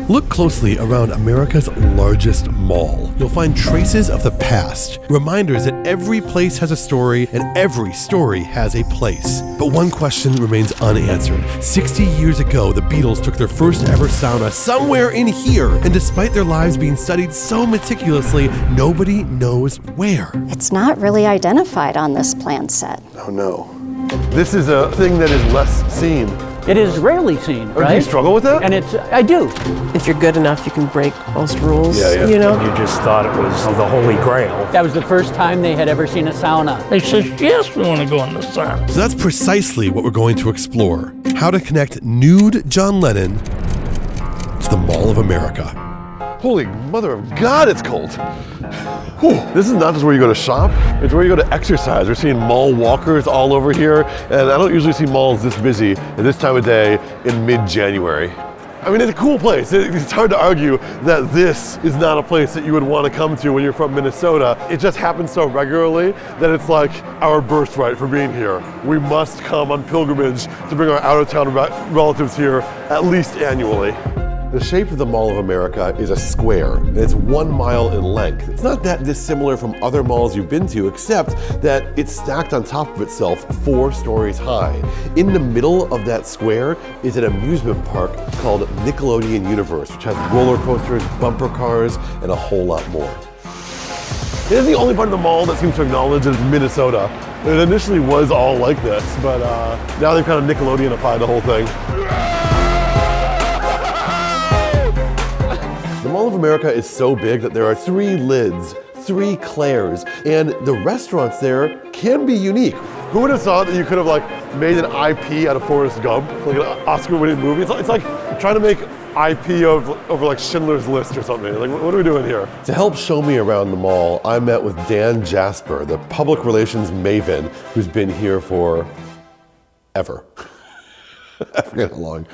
Look closely around America's largest mall. You'll find traces of the past, reminders that every place has a story and every story has a place. But one question remains unanswered. 60 years ago, the Beatles took their first ever sauna somewhere in here, and despite their lives being studied so meticulously, nobody knows where. It's not really identified on this plan set. Oh no. This is a thing that is less seen. It is rarely seen, right? Do you struggle with that? And I do. If you're good enough, you can break most rules, Yeah. you know? You just thought it was the Holy Grail. That was the first time they had ever seen a sauna. They said, yes, we want to go in the sauna. So that's precisely what we're going to explore. How to connect Nude John Lennon to the Mall of America. Holy mother of God, it's cold. Whew. This is not just where you go to shop, it's where you go to exercise. We're seeing mall walkers all over here, and I don't usually see malls this busy at this time of day in mid-January. I mean, it's a cool place. It's hard to argue that this is not a place that you would want to come to when you're from Minnesota. It just happens so regularly that it's like our birthright for being here. We must come on pilgrimage to bring our out-of-town relatives here at least annually. The shape of the Mall of America is a square, and it's 1 mile in length. It's not that dissimilar from other malls you've been to, except that it's stacked on top of itself 4 stories high. In the middle of that square is an amusement park called Nickelodeon Universe, which has roller coasters, bumper cars, and a whole lot more. It is the only part of the mall that seems to acknowledge that it's Minnesota. It initially was all like this, but now they've kind of Nickelodeonified the whole thing. The Mall of America is so big that there are 3 lids, 3 Claire's, and the restaurants there can be unique. Who would have thought that you could have made an IP out of Forrest Gump, like an Oscar-winning movie? It's like trying to make IP over Schindler's List or something. What are we doing here? To help show me around the mall, I met with Dan Jasper, the public relations maven who's been here for ever. I forget how long.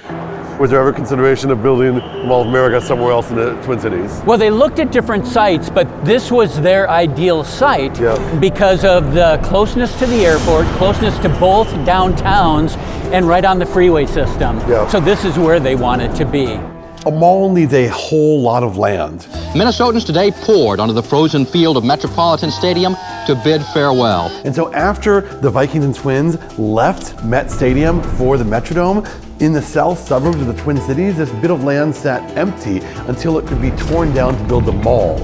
Was there ever consideration of building Mall of America somewhere else in the Twin Cities? Well, they looked at different sites, but this was their ideal site because of the closeness to the airport, closeness to both downtowns, and right on the freeway system. So this is where they wanted to be. A mall needs a whole lot of land. Minnesotans today poured onto the frozen field of Metropolitan Stadium to bid farewell. And so after the Vikings and Twins left Met Stadium for the Metrodome, in the south suburbs of the Twin Cities, this bit of land sat empty until it could be torn down to build the mall.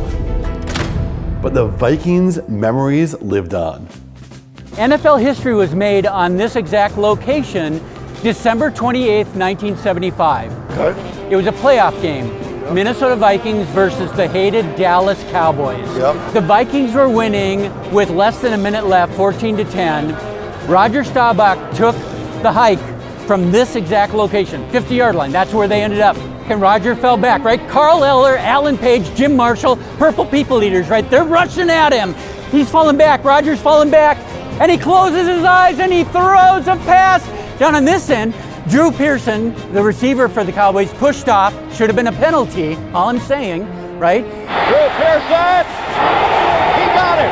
But the Vikings' memories lived on. NFL history was made on this exact location December 28th, 1975. Okay. It was a playoff game. Minnesota Vikings versus the hated Dallas Cowboys. The Vikings were winning with less than a minute left, 14-10. Roger Staubach took the hike from this exact location, 50-yard line. That's where they ended up. And Roger fell back, right? Carl Eller, Alan Page, Jim Marshall, Purple People Eaters, right? They're rushing at him. He's falling back, Roger's falling back, and he closes his eyes and he throws a pass. Down on this end, Drew Pearson, the receiver for the Cowboys, pushed off. Should have been a penalty, all I'm saying, right? Drew Pearson, he got it,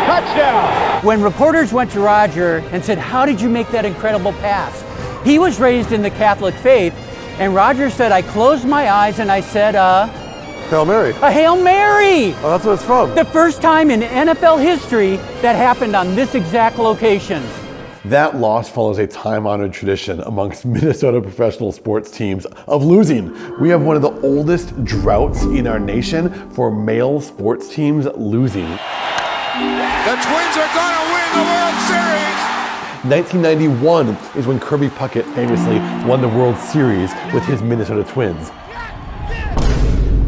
touchdown. When reporters went to Roger and said, how did you make that incredible pass? He was raised in the Catholic faith, and Roger said, I closed my eyes and I said, Hail Mary. A Hail Mary! Oh, that's what it's from. The first time in NFL history that happened on this exact location. That loss follows a time-honored tradition amongst Minnesota professional sports teams of losing. We have one of the oldest droughts in our nation for male sports teams losing. The Twins are going to win the World Series! 1991 is when Kirby Puckett famously won the World Series with his Minnesota Twins.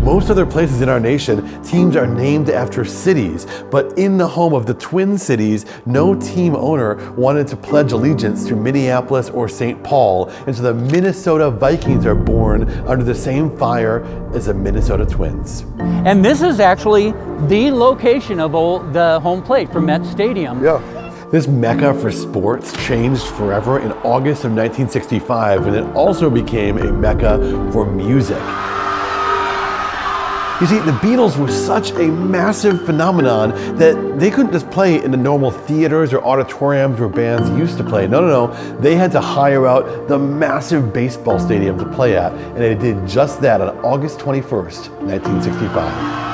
Most other places in our nation, teams are named after cities, but in the home of the Twin Cities, no team owner wanted to pledge allegiance to Minneapolis or St. Paul, and so the Minnesota Vikings are born under the same fire as the Minnesota Twins. And this is actually the location of the home plate for Met Stadium. This mecca for sports changed forever in August of 1965, and it also became a mecca for music. You see, the Beatles were such a massive phenomenon that they couldn't just play in the normal theaters or auditoriums where bands used to play. No. They had to hire out the massive baseball stadium to play at, and they did just that on August 21st, 1965.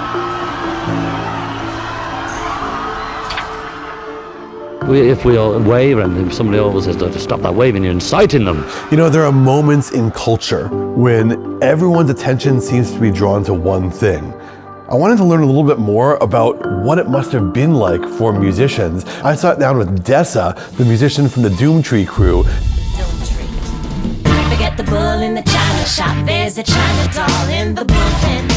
If we all wave and somebody always says to stop that waving, you're inciting them. You know, there are moments in culture when everyone's attention seems to be drawn to one thing. I wanted to learn a little bit more about what it must have been like for musicians. I sat down with Dessa, the musician from the Doomtree crew. Forget the bull in the china shop, there's a china doll in the bullpen.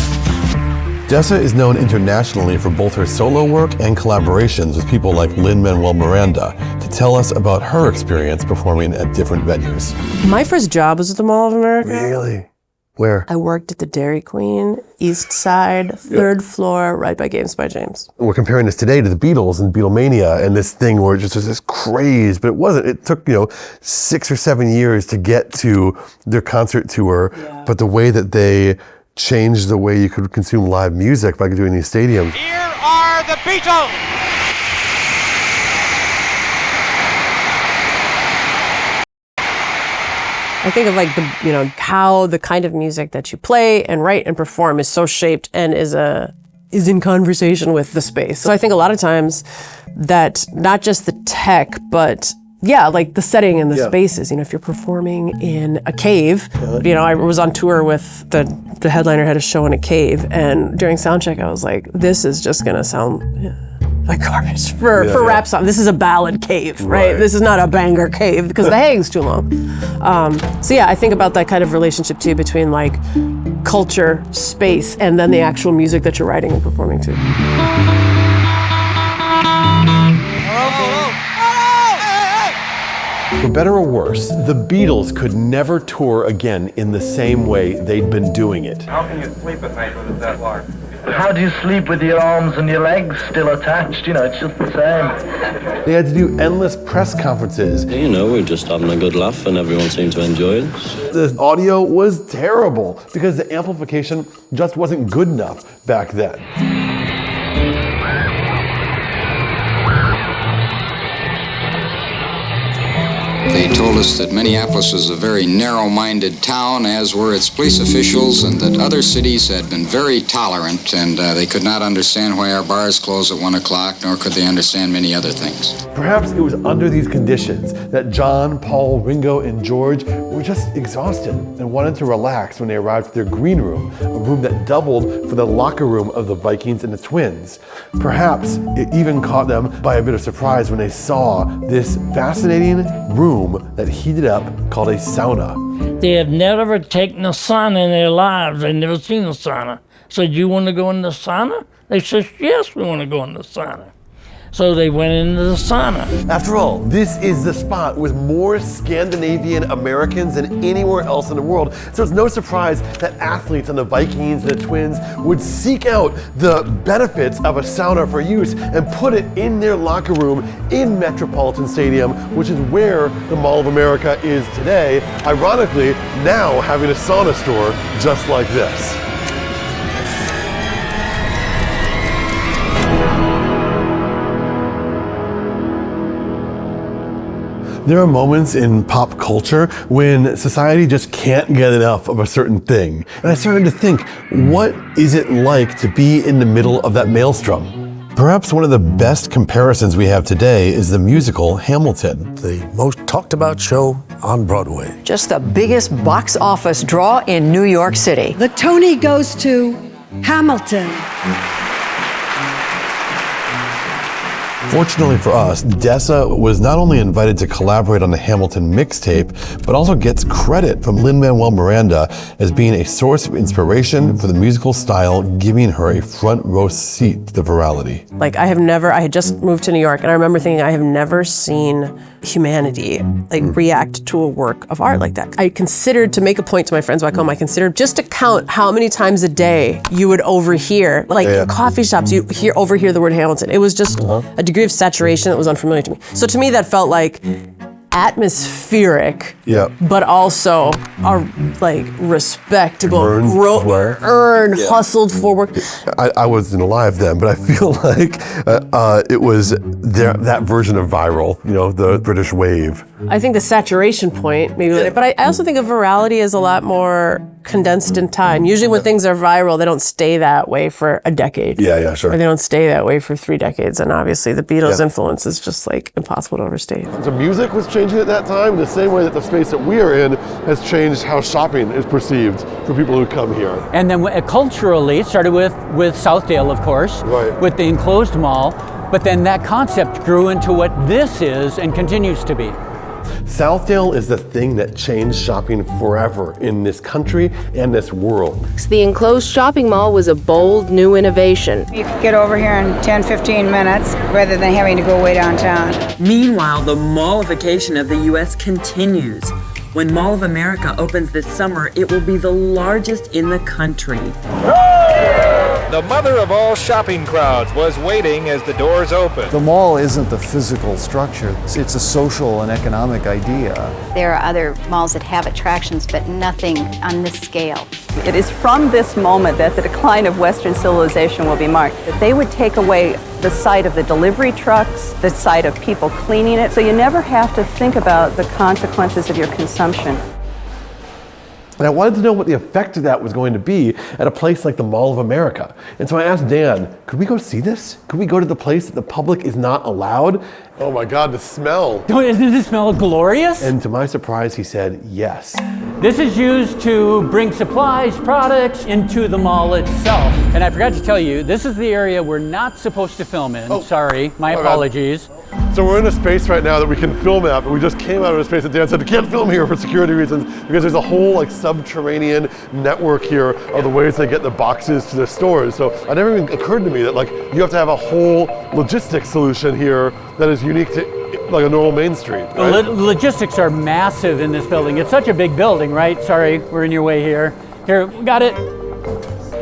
Dessa is known internationally for both her solo work and collaborations with people like Lin-Manuel Miranda to tell us about her experience performing at different venues. My first job was at the Mall of America. Really? Where? I worked at the Dairy Queen, East Side, 3rd floor, right by Games by James. We're comparing this today to the Beatles and Beatlemania and this thing where it just was this craze, but it wasn't. It took, 6 or 7 years to get to their concert tour, but the way that they changed the way you could consume live music by doing these stadiums. Here are the Beatles! I think of like how the kind of music that you play and write and perform is so shaped and is in conversation with the space. So I think a lot of times that not just the tech, but like the setting and the spaces. If you're performing in a cave, I was on tour with the headliner had a show in a cave, and during soundcheck I was like, this is just gonna sound like garbage for rap song. This is a ballad cave, right? This is not a banger cave because the hang's too long. I think about that kind of relationship too between like culture, space, and then the actual music that you're writing and performing to. For better or worse, the Beatles could never tour again in the same way they'd been doing it. How can you sleep at night when it's that large? How do you sleep with your arms and your legs still attached? It's just the same. They had to do endless press conferences. We're just having a good laugh and everyone seemed to enjoy it. The audio was terrible because the amplification just wasn't good enough back then. They told us that Minneapolis was a very narrow-minded town, as were its police officials, and that other cities had been very tolerant, and they could not understand why our bars closed at 1 o'clock, nor could they understand many other things. Perhaps it was under these conditions that John, Paul, Ringo, and George were just exhausted and wanted to relax when they arrived at their green room, a room that doubled for the locker room of the Vikings and the Twins. Perhaps it even caught them by a bit of surprise when they saw this fascinating room that heated up called a sauna. They have never taken a sauna in their lives. They've never seen a sauna. Said, you want to go in the sauna? They said, yes, we want to go in the sauna. So they went into the sauna. After all, this is the spot with more Scandinavian Americans than anywhere else in the world. So it's no surprise that athletes on the Vikings and the Twins would seek out the benefits of a sauna for use and put it in their locker room in Metropolitan Stadium, which is where the Mall of America is today. Ironically, now having a sauna store just like this. There are moments in pop culture when society just can't get enough of a certain thing. And I started to think, what is it like to be in the middle of that maelstrom? Perhaps one of the best comparisons we have today is the musical Hamilton. The most talked about show on Broadway. Just the biggest box office draw in New York City. The Tony goes to Hamilton. Fortunately for us, Dessa was not only invited to collaborate on the Hamilton mixtape, but also gets credit from Lin-Manuel Miranda as being a source of inspiration for the musical style, giving her a front row seat to the virality. Like I had just moved to New York, and I remember thinking I have never seen humanity react to a work of art like that. I considered, to make a point to my friends back home, I considered just to count how many times a day you would overhear, in coffee shops, you overhear the word Hamilton. It was just a degree of saturation that was unfamiliar to me. So to me that felt like atmospheric, Yeah. but also are like respectable, earned, hustled forward. I wasn't alive then, but I feel like it was that version of viral, you know, the British wave. I think the saturation point, maybe later, but I also think of virality as a lot more condensed in time. Usually when things are viral, they don't stay that way for a decade. Yeah, sure. Or they don't stay that way for 3 decades. And obviously the Beatles' influence is just like impossible to overstate. So music was changing at that time, the same way that the space that we are in has changed how shopping is perceived for people who come here. And then culturally, it started with Southdale, of course, with the enclosed mall, but then that concept grew into what this is and continues to be. Southdale is the thing that changed shopping forever in this country and this world. The enclosed shopping mall was a bold new innovation. You could get over here in 10, 15 minutes rather than having to go way downtown. Meanwhile, the mallification of the U.S. continues. When Mall of America opens this summer, it will be the largest in the country. The mother of all shopping crowds was waiting as the doors opened. The mall isn't the physical structure, it's a social and economic idea. There are other malls that have attractions, but nothing on this scale. It is from this moment that the decline of Western civilization will be marked. That they would take away the sight of the delivery trucks, the sight of people cleaning it, so you never have to think about the consequences of your consumption. And I wanted to know what the effect of that was going to be at a place like the Mall of America. And so I asked Dan, could we go see this? Could we go to the place that the public is not allowed? Oh my God, the smell. Doesn't this smell glorious? And to my surprise, he said yes. This is used to bring supplies, products into the mall itself. And I forgot to tell you, this is the area we're not supposed to film in. Sorry, my apologies. So we're in a space right now that we can film at, but we just came out of a space that Dan said, we can't film here for security reasons, because there's a whole like subterranean network here of the ways they get the boxes to the stores. So it never even occurred to me that like you have to have a whole logistics solution here that is unique to like a normal Main Street. Right? The logistics are massive in this building. It's such a big building, right? Sorry, we're in your way here. Here, got it.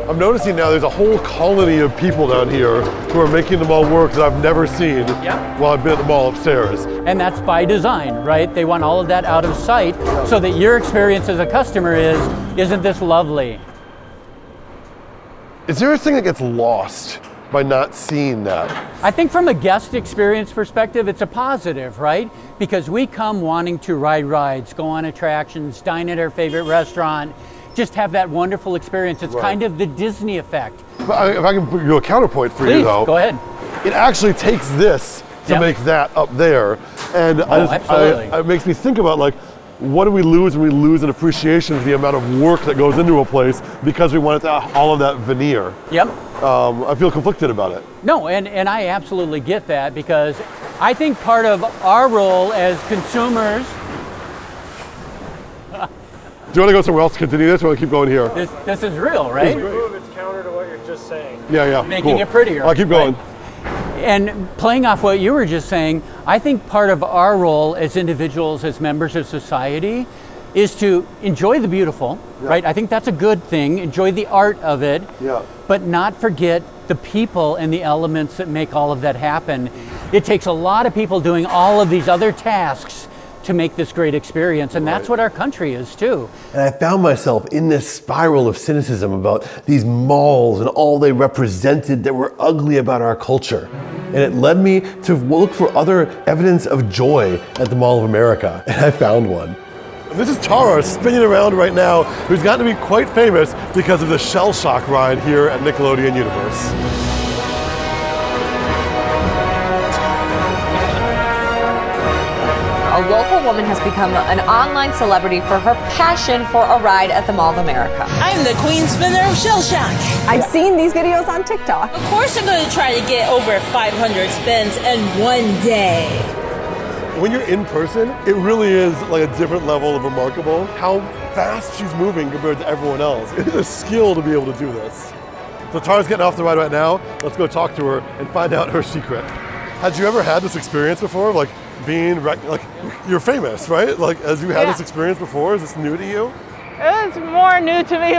I'm noticing now there's a whole colony of people down here who are making the mall work that I've never seen while I've been at the mall upstairs. And that's by design, right? They want all of that out of sight so that your experience as a customer is, isn't this lovely? Is there a thing that gets lost by not seeing that? I think from a guest experience perspective, it's a positive, right? Because we come wanting to ride rides, go on attractions, dine at our favorite restaurant, just have that wonderful experience. It's kind of the Disney effect. But if I can do a counterpoint for you though. Go ahead. It actually takes this to make that up there. And it makes me think about like, what do we lose when we lose an appreciation for the amount of work that goes into a place because we want it to have all of that veneer? Yep. I feel conflicted about it. No, and I absolutely get that, because I think part of our role as consumers. Do you want to go somewhere else to continue this, or want to keep going here? This is real, right? It's counter to what you're just saying. Yeah, Making it prettier. I'll keep going. Right? And playing off what you were just saying, I think part of our role as individuals, as members of society, is to enjoy the beautiful, right? I think that's a good thing. Enjoy the art of it, but not forget the people and the elements that make all of that happen. It takes a lot of people doing all of these other tasks to make this great experience, and that's what our country is too. And I found myself in this spiral of cynicism about these malls and all they represented that were ugly about our culture. And it led me to look for other evidence of joy at the Mall of America, and I found one. This is Tara spinning around right now, who's gotten to be quite famous because of the Shell Shock ride here at Nickelodeon Universe. A local woman has become an online celebrity for her passion for a ride at the Mall of America. I'm the queen spinner of Shell Shock. I've seen these videos on TikTok. Of course I'm going to try to get over 500 spins in one day. When you're in person, it really is like a different level of remarkable how fast she's moving compared to everyone else. It is a skill to be able to do this. So Tara's getting off the ride right now. Let's go talk to her and find out her secret. Had you ever had this experience before? Like being, like, you're famous, right? Like, has you had this experience before? Is this new to you? It was more new to me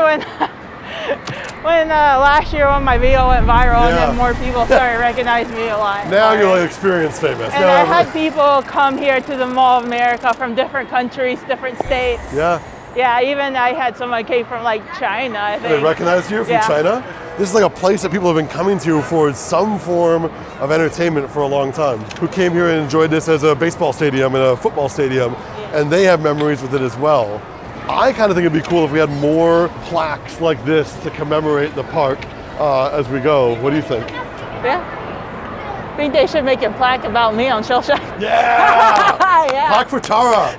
when last year when my video went viral and then more people started recognizing me a lot. Now you're like experience famous. And I had people come here to the Mall of America from different countries, different states. Yeah. Yeah, even I had someone came from like China, I think. They recognized you from China? This is like a place that people have been coming to for some form of entertainment for a long time. Who came here and enjoyed this as a baseball stadium and a football stadium, and they have memories with it as well. I kind of think it'd be cool if we had more plaques like this to commemorate the park as we go. What do you think? Yeah. I think they should make a plaque about me on Shellshock. Yeah! Yeah. Plaque for Tara!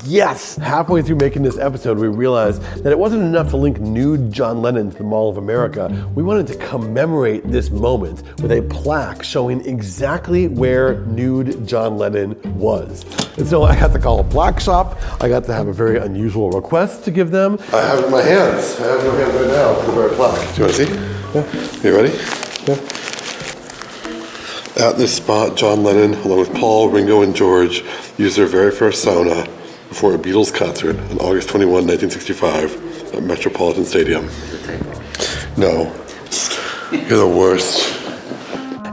Yes! Halfway through making this episode, we realized that it wasn't enough to link Nude John Lennon to the Mall of America. We wanted to commemorate this moment with a plaque showing exactly where Nude John Lennon was. And so I got to call a plaque shop. I got to have a very unusual request to give them. I have it in my hands. I have no hands right now for the very plaque. Do you want to see? Yeah. You ready? Yeah. At this spot, John Lennon, along with Paul, Ringo, and George, used their very first sauna before a Beatles concert on August 21, 1965 at Metropolitan Stadium. No. You're the worst.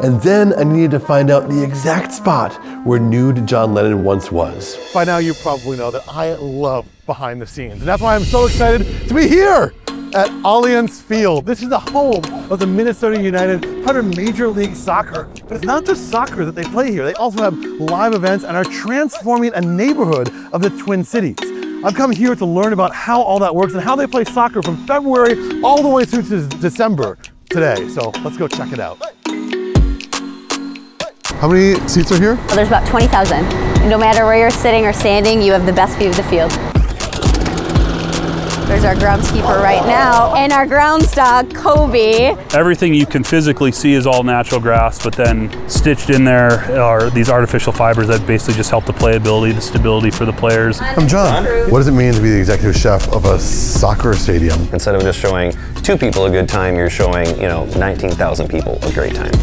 And then I needed to find out the exact spot where Nude John Lennon once was. By now you probably know that I love behind the scenes, and that's why I'm so excited to be here at Allianz Field. This is the home of the Minnesota United, part of Major League Soccer. But it's not just soccer that they play here. They also have live events and are transforming a neighborhood of the Twin Cities. I've come here to learn about how all that works and how they play soccer from February all the way through to December today. So let's go check it out. How many seats are here? Well, there's about 20,000. No matter where you're sitting or standing, you have the best view of the field. There's our groundskeeper right now, and our grounds dog, Kobe. Everything you can physically see is all natural grass, but then stitched in there are these artificial fibers that basically just help the playability, the stability for the players. I'm John. What does it mean to be the executive chef of a soccer stadium? Instead of just showing 2 people a good time, you're showing, 19,000 people a great time.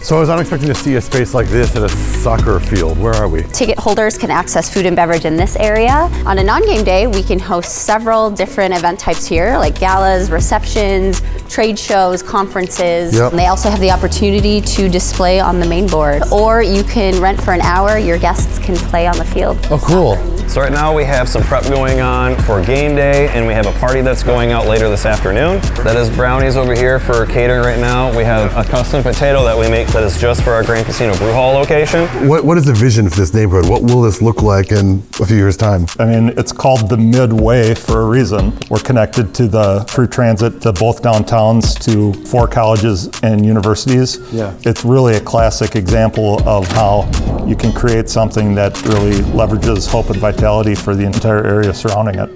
So I was not expecting to see a space like this at a soccer field. Where are we? Ticket holders can access food and beverage in this area. On a non-game day, we can host several different event types here, like galas, receptions, trade shows, conferences. Yep. And they also have the opportunity to display on the main board. Or you can rent for an hour, your guests can play on the field. Oh, cool. So right now we have some prep going on for game day, and we have a party that's going out later this afternoon. That is brownies over here for catering right now. We have a custom potato that we make that is just for our Grand Casino Brew Hall location. What is the vision for this neighborhood? What will this look like in a few years' time? I mean, it's called the Midway for a reason. We're connected to through transit to both downtowns, to 4 colleges and universities. Yeah. It's really a classic example of how you can create something that really leverages hope and vitality for the entire area surrounding it.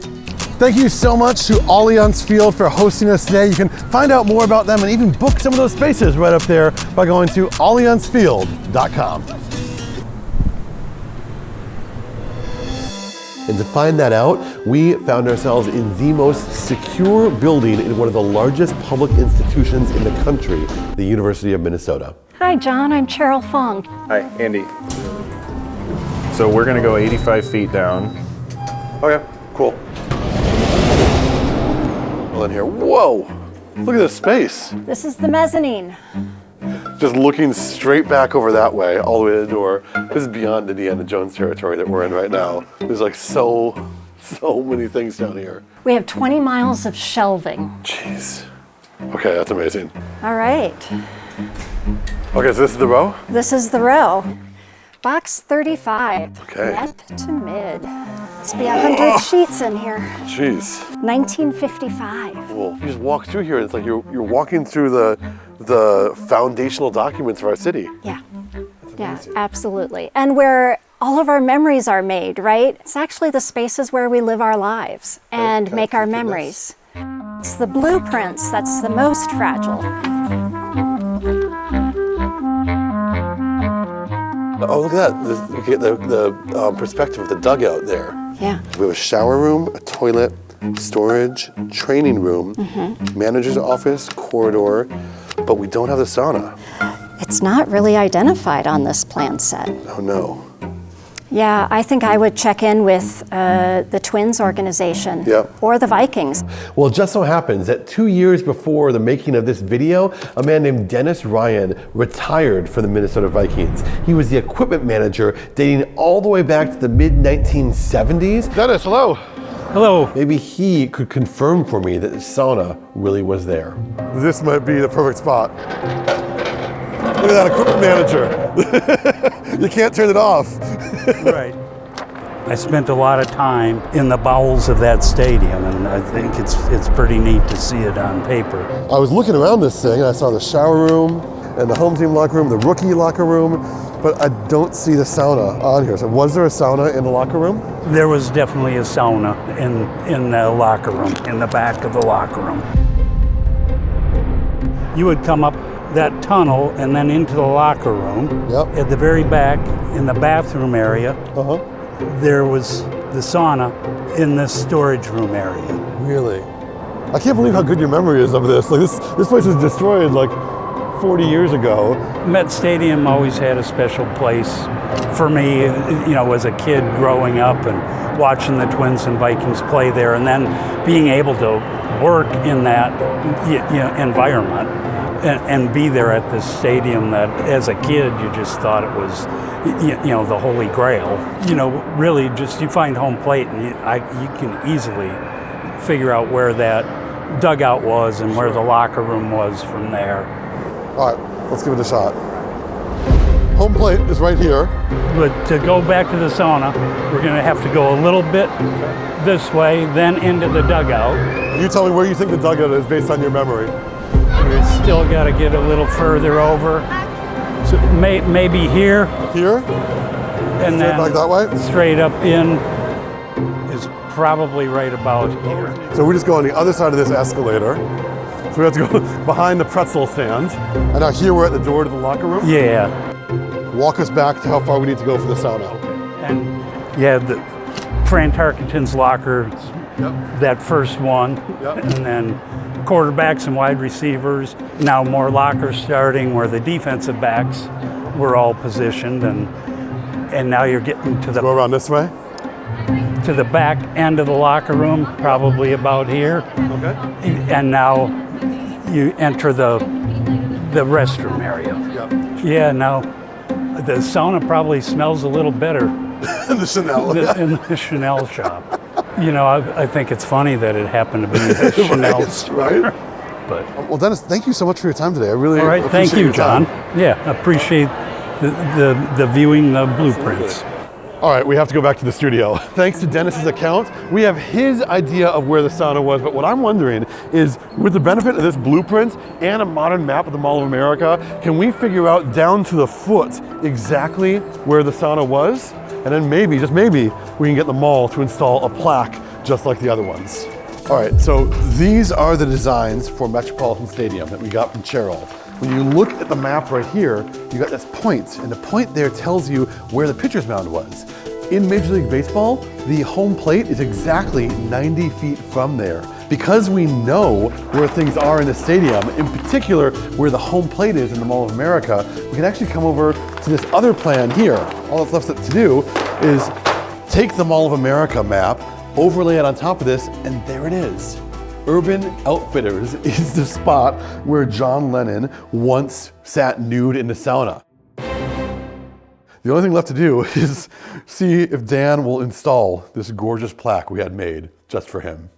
Thank you so much to Allianz Field for hosting us today. You can find out more about them and even book some of those spaces right up there by going to allianzfield.com. And to find that out, we found ourselves in the most secure building in one of the largest public institutions in the country, the University of Minnesota. Hi, John. I'm Cheryl Fong. Hi, Andy. So we're gonna go 85 feet down. Okay, cool. Well, in here, whoa! Look at this space. This is the mezzanine. Just looking straight back over that way, all the way to the door. This is beyond Indiana Jones territory that we're in right now. There's like so many things down here. We have 20 miles of shelving. Jeez. Okay, that's amazing. All right. Okay, so this is the row? This is the row. Box 35. Okay. Left to mid. Must be 100 sheets in here. Jeez. 1955. Well, you just walk through here, and it's like you're walking through the foundational documents of our city. Yeah. Yeah, absolutely. And where all of our memories are made, right? It's actually the spaces where we live our lives and make our memories. It's the blueprints that's the most fragile. Oh, look at that. You get the perspective of the dugout there. Yeah. We have a shower room, a toilet, storage, training room, manager's office, corridor, but we don't have the sauna. It's not really identified on this plan set. Oh, no. Yeah, I think I would check in with the Twins organization Yep. or the Vikings. Well, it just so happens that 2 years before the making of this video, a man named Dennis Ryan retired from the Minnesota Vikings. He was the equipment manager dating all the way back to the mid-1970s. Dennis, hello. Hello. Maybe he could confirm for me that the sauna really was there. This might be the perfect spot. Look at that equipment manager. You can't turn it off. Right. I spent a lot of time in the bowels of that stadium, and I think it's pretty neat to see it on paper. I was looking around this thing, and I saw the shower room and the home team locker room, the rookie locker room, but I don't see the sauna on here. So was there a sauna in the locker room? There was definitely a sauna in the locker room, in the back of the locker room. You would come up that tunnel and then into the locker room. Yep. At the very back, in the bathroom area, there was the sauna in the storage room area. Really? I can't believe how good your memory is of this. Like this place was destroyed like 40 years ago. Met Stadium always had a special place for me, you know, as a kid growing up and watching the Twins and Vikings play there, and then being able to work in that environment and be there at this stadium that as a kid you just thought it was the holy grail. You know, really just you find home plate and you can easily figure out where that dugout was and where the locker room was from there. All right, let's give it a shot. Home plate is right here. But to go back to the sauna, we're gonna have to go a little bit this way, then into the dugout. You tell me where you think the dugout is based on your memory. We still gotta get a little further over. So maybe here. Here? And straight then back that way? Straight up in is probably right about here. So we just go on the other side of this escalator. So we have to go behind the pretzel stand. And now here we're at the door to the locker room? Yeah. Walk us back to how far we need to go for the sauna. And yeah, the Fran Tarkenton's locker, that first one, and then quarterbacks and wide receivers. Now more lockers starting where the defensive backs were all positioned, and now you're getting to the go around this way to the back end of the locker room, probably about here. Okay. And now you enter the restroom area. Yeah. Now the sauna probably smells a little better in the Chanel. In the Chanel shop. You know, I think it's funny that it happened to be the Chanel store. Right? But well, Dennis, thank you so much for your time today. I really all right, appreciate thank you, your time. John. Yeah, appreciate the viewing the blueprints. All right, we have to go back to the studio. Thanks to Dennis's account, we have his idea of where the sauna was, but what I'm wondering is, with the benefit of this blueprint and a modern map of the Mall of America, can we figure out down to the foot exactly where the sauna was? And then maybe, just maybe, we can get the mall to install a plaque just like the other ones. All right, so these are the designs for Metropolitan Stadium that we got from Cheryl. When you look at the map right here, you got this point, and the point there tells you where the pitcher's mound was. In Major League Baseball, the home plate is exactly 90 feet from there. Because we know where things are in the stadium, in particular where the home plate is in the Mall of America, we can actually come over to this other plan here. All that's left to do is take the Mall of America map, overlay it on top of this, and there it is. Urban Outfitters is the spot where John Lennon once sat nude in the sauna. The only thing left to do is see if Dan will install this gorgeous plaque we had made just for him.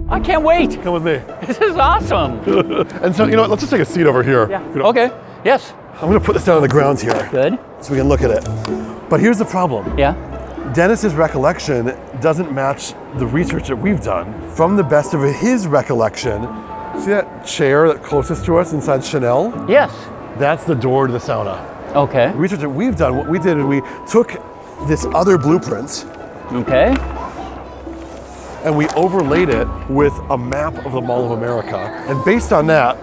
I can't wait. Come with me. This is awesome. And so, you know what, let's just take a seat over here. Yeah, okay, yes. I'm gonna put this down on the ground here. Good. So we can look at it. But here's the problem. Yeah. Dennis's recollection doesn't match the research that we've done. From the best of his recollection, see that chair that's closest to us inside Chanel? Yes. That's the door to the sauna. Okay. The research that we've done, what we did is we took this other blueprint. Okay. And we overlaid it with a map of the Mall of America. And based on that,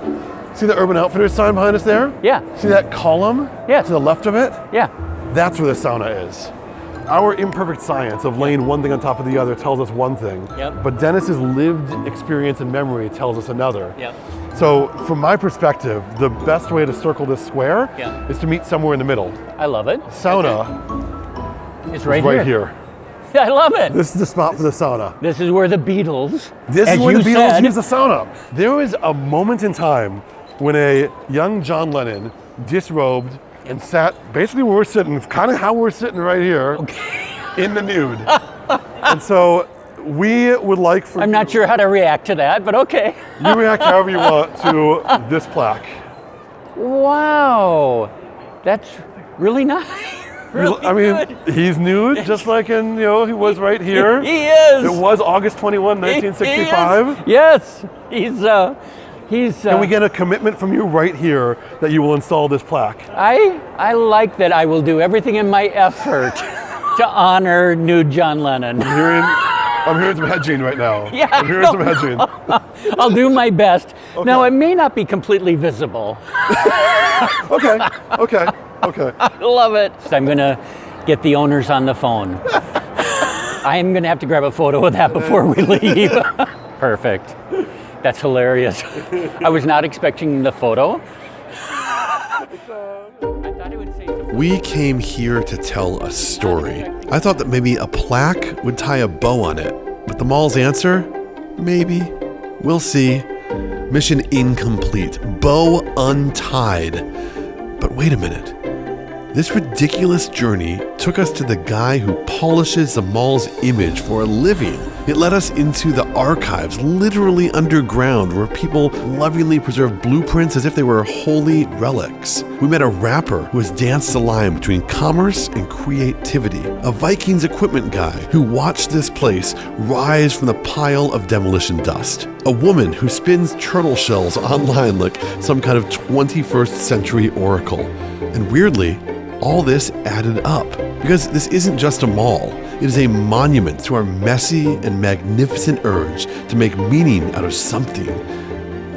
see the Urban Outfitters sign behind us there? Yeah. See that column? Yeah. To the left of it? Yeah. That's where the sauna is. our imperfect science of laying one thing on top of the other tells us one thing, but Dennis's lived experience and memory tells us another. So from my perspective, the best way to circle this square is to meet somewhere in the middle. I love it. Sauna is right here. I love it. This is the spot for the sauna. This is where the Beatles, This as is where you the Beatles said, used the sauna. There was a moment in time when a young John Lennon disrobed and sat basically where we're sitting, kind of how we're sitting right here, in the nude. And so we would like for I'm not sure how to react to that, but okay. You react however you want to this plaque. Wow, that's really nice. Really I mean, good. He's nude, just like in, he was right here. He is. It was August 21, 1965. Yes, he's. Can we get a commitment from you right here that you will install this plaque? I like that. I will do everything in my effort to honor Nude John Lennon. I'm hearing some hedging right now. Yeah, I'm hearing some hedging. I'll do my best. Okay. Now, it may not be completely visible. Okay. I love it. I'm going to get the owners on the phone. I am going to have to grab a photo of that before we leave. Perfect. That's hilarious. I was not expecting the photo. We came here to tell a story. I thought that maybe a plaque would tie a bow on it, but the mall's answer? Maybe. We'll see. Mission incomplete. Bow untied. But wait a minute. This ridiculous journey took us to the guy who polishes the mall's image for a living. It led us into the archives, literally underground, where people lovingly preserve blueprints as if they were holy relics. We met a rapper who has danced the line between commerce and creativity, a Vikings equipment guy who watched this place rise from the pile of demolition dust, a woman who spins turtle shells online like some kind of 21st century oracle. And weirdly, all this added up, because this isn't just a mall, it is a monument to our messy and magnificent urge to make meaning out of something.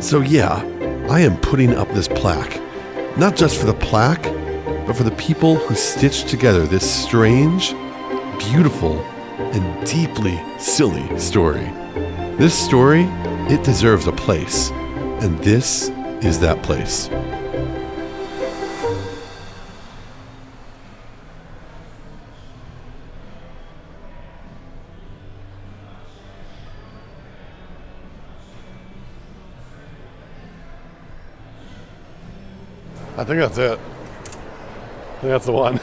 So yeah, I am putting up this plaque, not just for the plaque, but for the people who stitched together this strange, beautiful, and deeply silly story. This story, it deserves a place, and this is that place. I think that's it. I think that's the one.